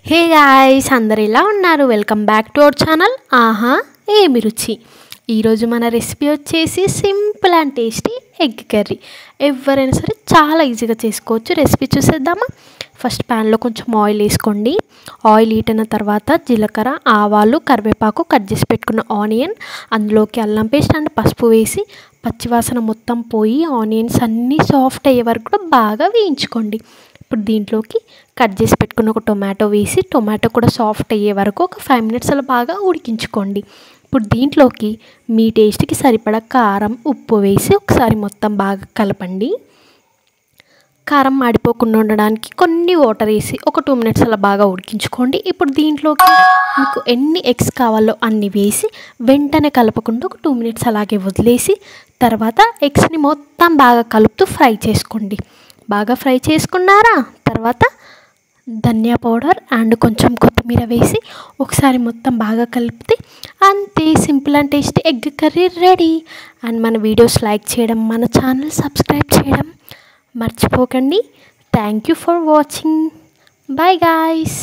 Hey guys, అందరు ఎలా ఉన్నారు? Welcome back to our channel ఆహా ఏమి రుచి. ఈరోజు మన రెసిపీ వచ్చేసి simple and tasty egg curry. ఎవరైనా సరే చాలా ఈజీగా చేసుకోవచ్చు. రెసిపీ చూసేద్దామా? ఫస్ట్ ప్యాన్లో కొంచెం ఆయిల్ వేసుకోండి. ఆయిల్ హీట్ అయిన తర్వాత జీలకర్ర, ఆవాలు, కరివేపాకు, కట్ చేసి పెట్టుకున్న ఆనియన్, అందులోకి అల్లం పేస్ట్ అండ్ పసుపు వేసి పచ్చివాసన మొత్తం పోయి ఆనియన్స్ అన్నీ సాఫ్ట్ అయ్యే వరకు కూడా బాగా వేయించుకోండి. ఇప్పుడు దీంట్లోకి కట్ చేసి పెట్టుకున్న ఒక టొమాటో వేసి టొమాటో కూడా సాఫ్ట్ అయ్యే వరకు ఒక 5 మినిట్స్ అలా బాగా ఉడికించుకోండి. ఇప్పుడు దీంట్లోకి మీ టేస్ట్కి సరిపడా కారం, ఉప్పు వేసి ఒకసారి మొత్తం బాగా కలపండి. కారం మాడిపోకుండా ఉండడానికి కొన్ని వాటర్ వేసి ఒక 2 మినిట్స్ అలా బాగా ఉడికించుకోండి. ఇప్పుడు దీంట్లోకి మీకు ఎన్ని ఎగ్స్ కావాలో అన్ని వేసి వెంటనే కలపకుండా ఒక 2 మినిట్స్ అలాగే వదిలేసి తర్వాత ఎగ్స్ని మొత్తం బాగా కలుపుతూ ఫ్రై చేసుకోండి. బాగా ఫ్రై చేసుకున్నారా? తర్వాత ధనియా పౌడర్ అండ్ కొంచెం కొత్తిమీర వేసి ఒకసారి మొత్తం బాగా కలిపితే అంతే, simple and tasty egg curry ready. And మన వీడియోస్ లైక్ చేయడం, మన ఛానల్ సబ్స్క్రైబ్ చేయడం మర్చిపోకండి. Thank you for watching. Bye guys.